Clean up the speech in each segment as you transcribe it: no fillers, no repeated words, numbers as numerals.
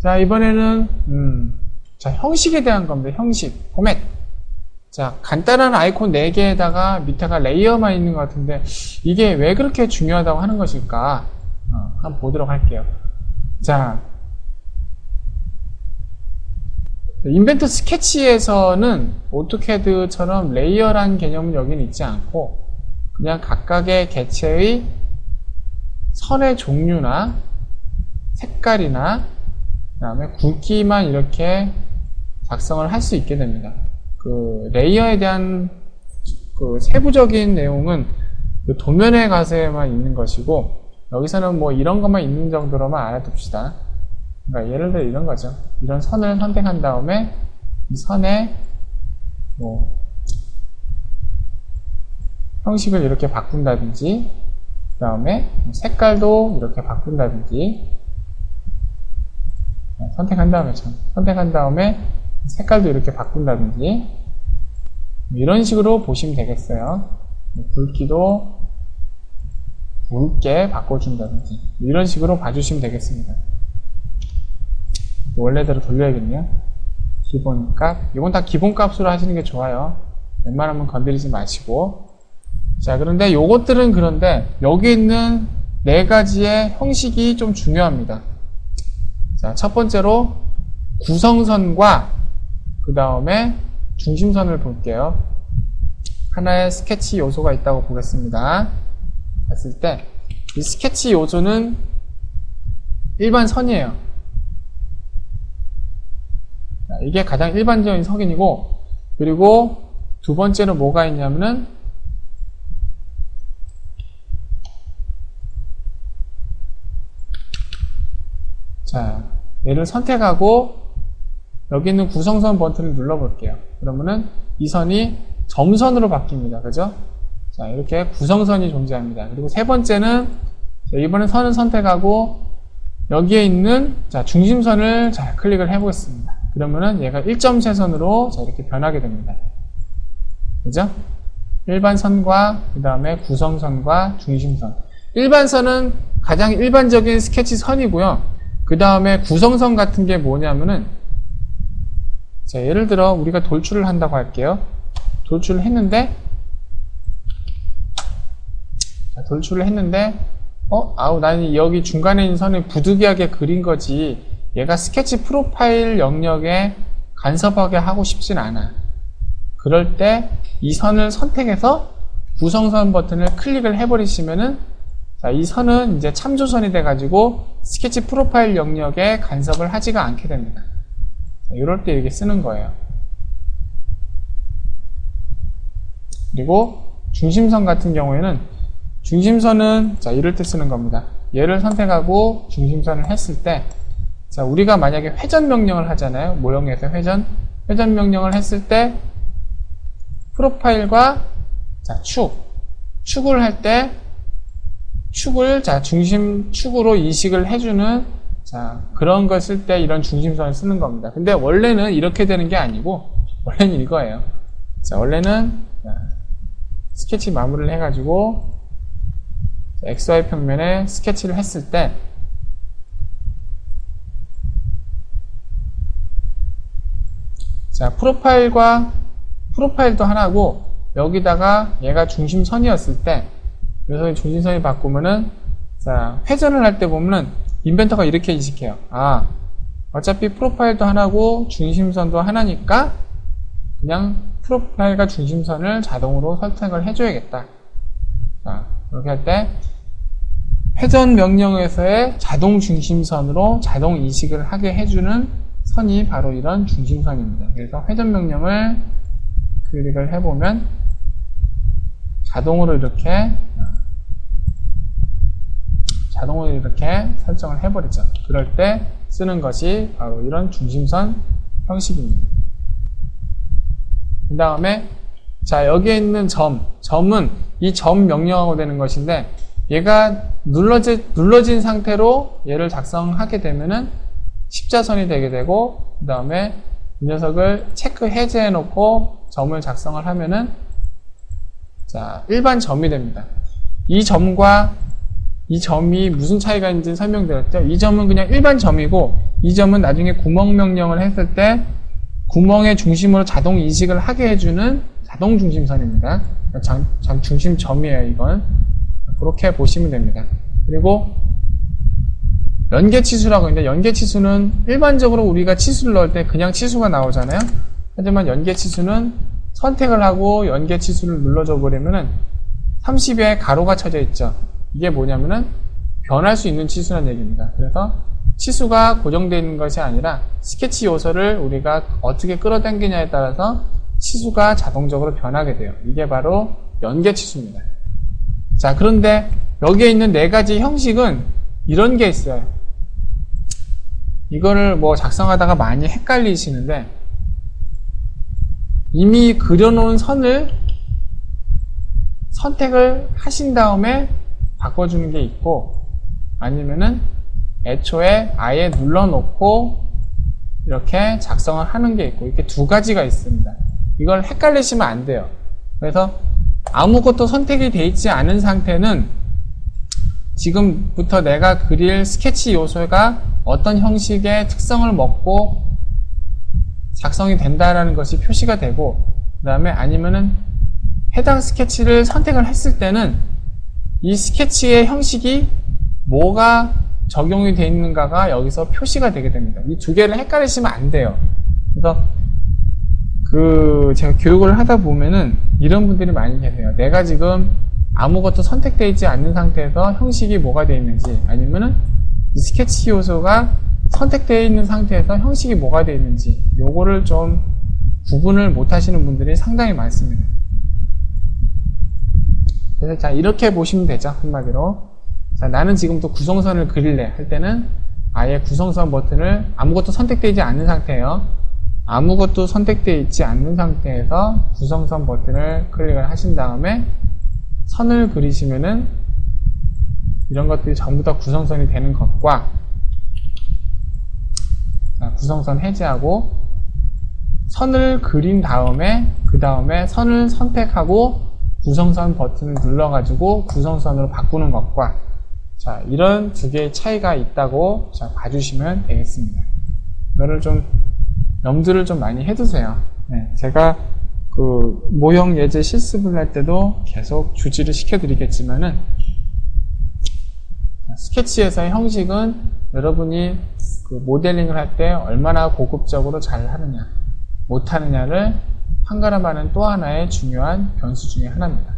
자, 이번에는 자, 형식에 대한 겁니다. 형식, 포맷. 자, 간단한 아이콘 4개에다가 밑에가 레이어만 있는 것 같은데 이게 왜 그렇게 중요하다고 하는 것일까? 한번 보도록 할게요. 자, 인벤트 스케치에서는 오토캐드처럼 레이어란 개념은 여기는 있지 않고 그냥 각각의 개체의 선의 종류나 색깔이나 그 다음에 굵기만 이렇게 작성을 할 수 있게 됩니다. 그 레이어에 대한 그 세부적인 내용은 그 도면에 가서만 있는 것이고 여기서는 뭐 이런 것만 있는 정도로만 알아둡시다. 그러니까 예를 들어 이런 거죠. 이런 선을 선택한 다음에 이 선에 뭐 형식을 이렇게 바꾼다든지 그 다음에 색깔도 이렇게 바꾼다든지 선택한 다음에 색깔도 이렇게 바꾼다든지 이런 식으로 보시면 되겠어요. 굵기도 굵게 바꿔준다든지 이런 식으로 봐주시면 되겠습니다. 원래대로 돌려야겠네요. 기본값, 이건 다 기본값으로 하시는 게 좋아요. 웬만하면 건드리지 마시고. 자, 그런데 요것들은 그런데 여기 있는 4가지의 형식이 좀 중요합니다. 자, 첫 번째로 구성선과 그 다음에 중심선을 볼게요. 하나의 스케치 요소가 있다고 보겠습니다. 봤을 때 이 스케치 요소는 일반 선이에요. 자, 이게 가장 일반적인 선이고 그리고 두 번째는 뭐가 있냐면은 자, 얘를 선택하고 여기 있는 구성선 버튼을 눌러볼게요. 그러면은 이 선이 점선으로 바뀝니다. 그죠? 자, 이렇게 구성선이 존재합니다. 그리고 세 번째는 자, 이번에 선을 선택하고 여기에 있는 자, 중심선을 자, 클릭을 해보겠습니다. 그러면은 얘가 1점세선으로 자, 이렇게 변하게 됩니다. 그죠? 일반 선과 그 다음에 구성선과 중심선. 일반 선은 가장 일반적인 스케치 선이고요. 그 다음에 구성선 같은 게 뭐냐면은 자, 예를 들어 우리가 돌출을 한다고 할게요. 돌출을 했는데 자, 돌출을 했는데 나는 여기 중간에 있는 선을 부득이하게 그린 거지 얘가 스케치 프로파일 영역에 간섭하게 하고 싶진 않아. 그럴 때 이 선을 선택해서 구성선 버튼을 클릭을 해버리시면은 자, 이 선은 이제 참조선이 돼가지고 스케치 프로파일 영역에 간섭을 하지가 않게 됩니다. 자, 이럴 때 이렇게 쓰는 거예요. 그리고 중심선 같은 경우에는 중심선은 자, 이럴 때 쓰는 겁니다. 얘를 선택하고 중심선을 했을 때 자, 우리가 만약에 회전 명령을 하잖아요. 모형에서 회전 명령을 했을 때 프로파일과 자, 축을 할 때 축을 자, 축으로 인식을 해주는 자, 그런 걸 쓸 때 이런 중심선을 쓰는 겁니다. 근데 원래는 이렇게 되는 게 아니고 원래는 이거예요. 자, 원래는 자, 스케치 마무리를 해가지고 자, XY 평면에 스케치를 했을 때 자, 프로파일도 하나고 여기다가 얘가 중심선이었을 때 여기서 중심선이 바꾸면은 자, 회전을 할 때 보면은 인벤터가 이렇게 인식해요. 아, 어차피 프로파일도 하나고 중심선도 하나니까 그냥 프로파일과 중심선을 자동으로 선택을 해줘야겠다. 자, 이렇게 할 때 회전 명령에서의 자동 중심선으로 자동 인식을 하게 해주는 선이 바로 이런 중심선입니다. 그래서 회전 명령을 클릭을 해보면 자동으로 이렇게 설정을 해버리죠. 그럴 때 쓰는 것이 바로 이런 중심선 형식입니다. 그 다음에 자, 여기에 있는 점은 이 점 명령하고 되는 것인데 얘가 눌러진 상태로 얘를 작성하게 되면은 십자선이 되게 되고 그 다음에 이 녀석을 체크 해제해 놓고 점을 작성을 하면은 자, 일반 점이 됩니다. 이 점과 이 점이 무슨 차이가 있는지 설명드렸죠. 이 점은 그냥 일반 점이고 이 점은 나중에 구멍 명령을 했을 때 구멍의 중심으로 자동 인식을 하게 해주는 자동 중심선입니다. 중심점이에요, 이건. 그렇게 보시면 됩니다. 그리고 연계치수라고 있는데, 연계치수는 일반적으로 우리가 치수를 넣을 때 그냥 치수가 나오잖아요. 하지만 연계치수는 선택을 하고 연계치수를 눌러줘 버리면은 30에 가로가 쳐져 있죠. 이게 뭐냐면은 변할 수 있는 치수라는 얘기입니다. 그래서 치수가 고정되어 있는 것이 아니라 스케치 요소를 우리가 어떻게 끌어당기냐에 따라서 치수가 자동적으로 변하게 돼요. 이게 바로 연계치수입니다. 자, 그런데 여기에 있는 네 가지 형식은 이런 게 있어요. 이거를 뭐 작성하다가 많이 헷갈리시는데, 이미 그려놓은 선을 선택을 하신 다음에 바꿔주는 게 있고, 아니면은 애초에 아예 눌러놓고 이렇게 작성을 하는 게 있고, 이렇게 두 가지가 있습니다. 이걸 헷갈리시면 안 돼요. 그래서 아무것도 선택이 되어 있지 않은 상태는 지금부터 내가 그릴 스케치 요소가 어떤 형식의 특성을 먹고 작성이 된다라는 것이 표시가 되고, 그 다음에 아니면은 해당 스케치를 선택을 했을 때는 이 스케치의 형식이 뭐가 적용이 되어 있는가가 여기서 표시가 되게 됩니다. 이 두 개를 헷갈리시면 안 돼요. 그래서 제가 교육을 하다 보면은 이런 분들이 많이 계세요. 내가 지금 아무것도 선택되어 있지 않는 상태에서 형식이 뭐가 되어 있는지, 아니면은 이 스케치 요소가 선택되어 있는 상태에서 형식이 뭐가 되어 있는지, 요거를 좀 구분을 못 하시는 분들이 상당히 많습니다. 그래서 자, 이렇게 보시면 되죠. 한마디로. 자, 나는 지금부터 구성선을 그릴래 할 때는 아예 구성선 버튼을 아무것도 선택되지 않는 상태예요. 아무것도 선택되어 있지 않는 상태에서 구성선 버튼을 클릭을 하신 다음에 선을 그리시면은 이런 것들이 전부 다 구성선이 되는 것과, 자, 구성선 해제하고 선을 그린 다음에 그 다음에 선을 선택하고 구성선 버튼을 눌러가지고 구성선으로 바꾸는 것과, 자, 이런 두 개의 차이가 있다고 자, 봐주시면 되겠습니다. 이거를 좀 염두를 좀 많이 해두세요. 네, 제가 그 모형 예제 실습을 할 때도 계속 주지를 시켜드리겠지만은, 스케치에서의 형식은 여러분이 그 모델링을 할 때 얼마나 고급적으로 잘 하느냐, 못하느냐를 판가름하는 또 하나의 중요한 변수 중에 하나입니다.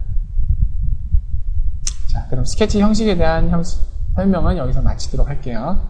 자, 그럼 스케치 형식에 대한 설명은 여기서 마치도록 할게요.